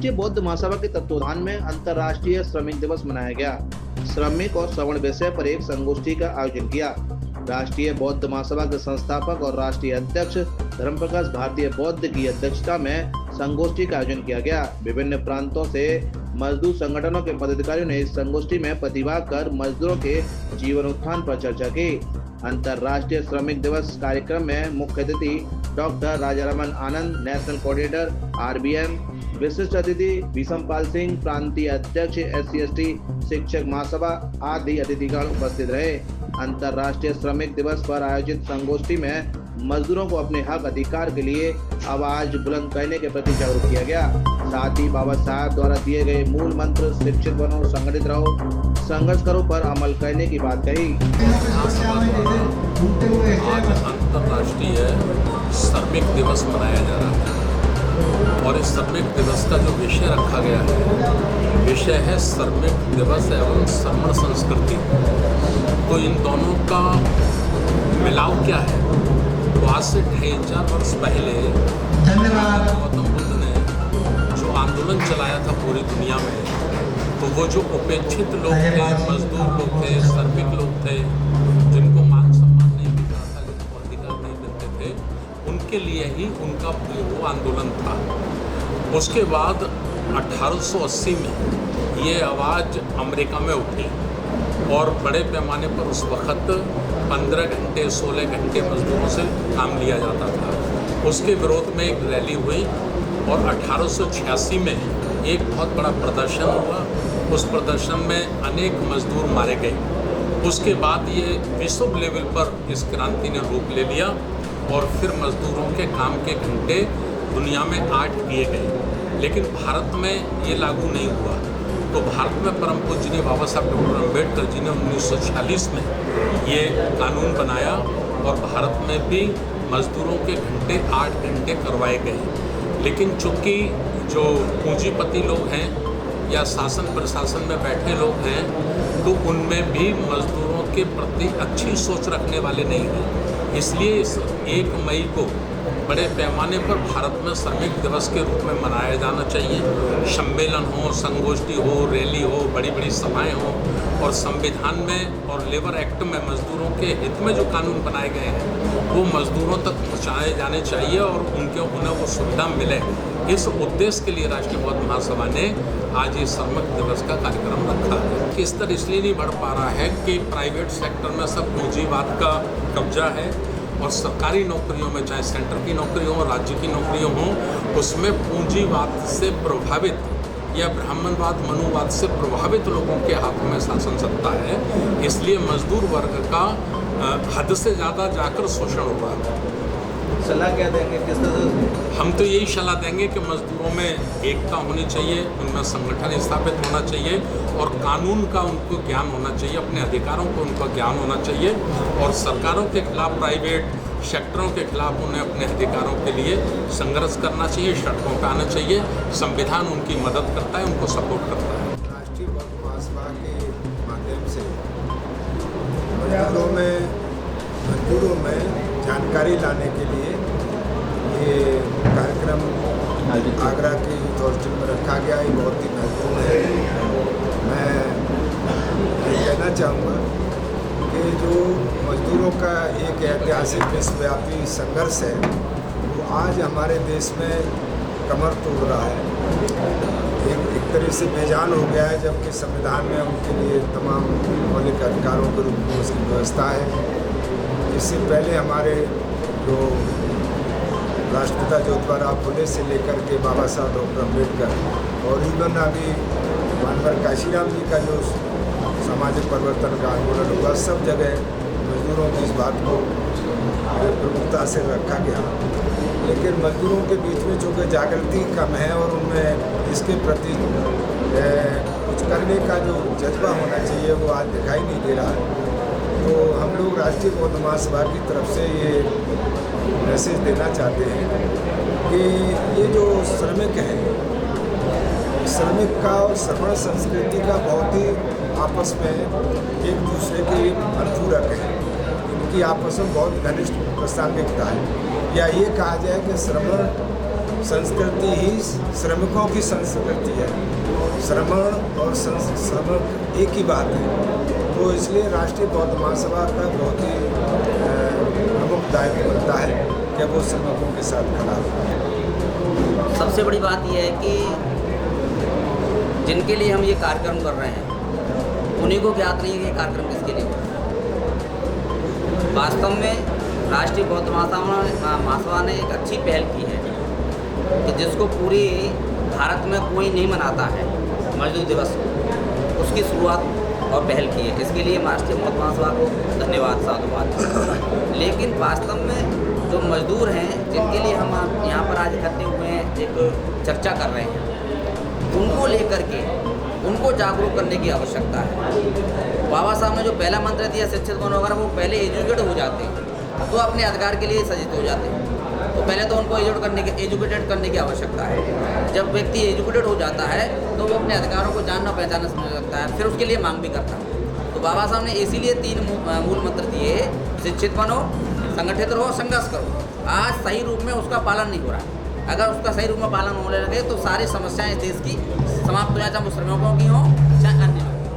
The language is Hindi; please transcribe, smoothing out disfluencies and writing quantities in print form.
राष्ट्रीय बौद्ध महासभा के तत्वावधान में अंतर्राष्ट्रीय श्रमिक दिवस मनाया गया। श्रमिक और श्रवण विषय पर एक संगोष्ठी का आयोजन किया। राष्ट्रीय बौद्ध महासभा के संस्थापक और राष्ट्रीय अध्यक्ष धर्मप्रकाश भारतीय बौद्ध की अध्यक्षता में संगोष्ठी का आयोजन किया गया। विभिन्न प्रांतों से मजदूर संगठनों के पदाधिकारियों ने इस संगोष्ठी में प्रतिभाग कर मजदूरों के जीवन उत्थान पर चर्चा की। अंतर्राष्ट्रीय श्रमिक दिवस कार्यक्रम में मुख्य अतिथि डॉक्टर राजारमन आनंद, नेशनल कोऑर्डिनेटर RBM, विशिष्ट अतिथि विषमपाल सिंह, प्रांतीय अध्यक्ष SC/ST शिक्षक महासभा आदि अतिथिगण उपस्थित रहे। अंतर्राष्ट्रीय श्रमिक दिवस पर आयोजित संगोष्ठी में मजदूरों को अपने हक अधिकार के लिए आवाज बुलंद करने के प्रति जागरूक किया गया। साथ ही बाबा साहब द्वारा दिए गए मूल मंत्र शिक्षित बनो, संगठित रहो, संघर्ष करो पर अमल करने की बात कही। आज अंतर्राष्ट्रीय श्रमिक दिवस मनाया जा रहा है और इस श्रमिक दिवस का जो विषय रखा गया है, विषय है श्रमिक दिवस एवं श्रमण संस्कृति। तो इन दोनों का मिलाव क्या है? तो आज से 2500 वर्ष पहले गौतम बुद्ध ने जो आंदोलन चलाया था पूरी दुनिया में, तो वो जो उपेक्षित लोग थे, मजदूर लोग थे, श्रमिक लोग थे, जिनको मान सम्मान नहीं मिल रहा था, जिनको अधिकार नहीं मिलते थे, उनके लिए ही उनका वो आंदोलन था। उसके बाद 1880 में ये आवाज़ अमेरिका में उठी और बड़े पैमाने पर उस वक़्त 15 घंटे 16 घंटे मजदूरों से काम लिया जाता था। उसके विरोध में एक रैली हुई और 1886 में एक बहुत बड़ा प्रदर्शन हुआ। उस प्रदर्शन में अनेक मजदूर मारे गए। उसके बाद ये विश्व लेवल पर इस क्रांति ने रूप ले लिया और फिर मजदूरों के काम के घंटे दुनिया में 8 किए गए। लेकिन भारत में ये लागू नहीं हुआ। तो भारत में परम पूजनीय बाबा साहब डॉक्टर अम्बेडकर जी ने 1946 में ये कानून बनाया और भारत में भी मजदूरों के घंटे 8 घंटे करवाए गए। लेकिन चूँकि जो पूंजीपति लोग हैं या शासन प्रशासन में बैठे लोग हैं, तो उनमें भी मजदूरों के प्रति अच्छी सोच रखने वाले नहीं हैं। इसलिए इस 1 मई को बड़े पैमाने पर भारत में श्रमिक दिवस के रूप में मनाया जाना चाहिए। सम्मेलन हो, संगोष्ठी हो, रैली हो, बड़ी बड़ी सभाएं हो और संविधान में और लेबर एक्ट में मजदूरों के हित में जो कानून बनाए गए हैं वो मजदूरों तक पहुँचाए जाने चाहिए और उन्हें वो सुविधा मिले। इस उद्देश्य के लिए राष्ट्रीय बौद्ध महासभा ने आज ये श्रमिक दिवस का कार्यक्रम रखा है। कि स्तर इसलिए नहीं बढ़ पा रहा है कि प्राइवेट सेक्टर में सब पूंजीवाद का कब्जा है और सरकारी नौकरियों में, चाहे सेंटर की नौकरी हो, राज्य की नौकरियों हो, उसमें पूंजीवाद से प्रभावित या ब्राह्मणवाद, मनुवाद से प्रभावित लोगों के हाथों में शासन सत्ता है। इसलिए मजदूर वर्ग का हद से ज़्यादा जाकर शोषण हो रहा है। सलाह क्या देंगे, किस तरह? हम तो यही सलाह देंगे कि मजदूरों में एकता होनी चाहिए, उनमें संगठन स्थापित होना चाहिए और कानून का उनको ज्ञान होना चाहिए, अपने अधिकारों को उनको ज्ञान होना चाहिए और सरकारों के खिलाफ, प्राइवेट सेक्टरों के खिलाफ उन्हें अपने अधिकारों के लिए संघर्ष करना चाहिए, सड़कों पर आना चाहिए। संविधान उनकी मदद करता है, उनको सपोर्ट करता है। राष्ट्रीय बौद्ध महासभा के माध्यम से मजदूरों में जानकारी लाने के लिए ये कार्यक्रम आगरा के यूथ हॉस्टल में रखा गया। ये बहुत ही महत्वपूर्ण है। मैं ये कहना चाहूँगा कि जो मजदूरों का एक ऐतिहासिक विश्वव्यापी संघर्ष है वो आज हमारे देश में कमर तोड़ रहा है। एक तरह से बेजान हो गया है, जबकि संविधान में उनके लिए तमाम मौलिक अधिकारों के रूप में उसकी व्यवस्था है। इससे पहले हमारे जो राष्ट्रपिता ज्योतिबा फुले से लेकर के बाबा साहब डॉक्टर अम्बेडकर और इवन अभी मानवर काशीराम जी का जो सामाजिक परिवर्तन का आंदोलन हुआ, सब जगह मजदूरों की इस बात को प्रमुखता से रखा गया। लेकिन मजदूरों के बीच में चूँकि जागृति कम है और उनमें इसके प्रति कुछ करने का जो जज्बा होना चाहिए वो आज दिखाई नहीं दे रहा है। तो हम लोग राष्ट्रीय बौद्ध महासभा की तरफ से ये मैसेज देना चाहते हैं कि ये जो श्रमिक हैं, श्रमिक का और श्रमण संस्कृति का बहुत ही आपस में एक दूसरे के अनुपूरक है। इनकी आपस में बहुत घनिष्ठ प्रासंगिकता है। या ये कहा जाए कि श्रमण संस्कृति ही श्रमिकों की संस्कृति है। श्रमण और श्रम एक ही बात है। तो इसलिए राष्ट्रीय बौद्ध महासभा का बहुत ही प्रमुख दायित्व बनता है कि वो श्रमिकों के साथ खड़ा हो। सबसे बड़ी बात यह है कि जिनके लिए हम ये कार्यक्रम कर रहे हैं उन्हीं को ज्ञात नहीं है कि ये कार्यक्रम किसके लिए हो रहा है। वास्तव में राष्ट्रीय बौद्ध महासभा ने एक अच्छी पहल की है कि जिसको पूरी भारत में कोई नहीं मनाता है मजदूर दिवस, उसकी शुरुआत और पहल की है। इसके लिए राष्ट्रीय बौद्ध महासभा को धन्यवाद, साधुवाद। लेकिन वास्तव में जो मजदूर हैं जिनके लिए हम यहाँ पर आज इकट्ठे हुए हैं, एक चर्चा कर रहे हैं, उनको लेकर के उनको जागरूक करने की आवश्यकता है। बाबा साहब ने जो पहला मंत्र दिया शिक्षित बनो, अगर वो पहले एजुकेट हो जाते हैं तो अपने अधिकार के लिए सचेत हो जाते हैं। तो पहले तो उनको एजुकेटेड करने की आवश्यकता है। जब व्यक्ति एजुकेटेड हो जाता है तो वो अपने अधिकारों को जानना पहचानना समझ लगता है, फिर उसके लिए मांग भी करता है। तो बाबा साहब ने इसीलिए 3 मूल मंत्र दिए, शिक्षित बनो, संगठित रहो, संघर्ष करो। आज सही रूप में उसका पालन नहीं हो रहा है। अगर उसका सही रूप में पालन होने लगे तो सारी समस्याएं इस देश की समाप्त हो जाए, चाहे वो श्रमिकों की हों चाहे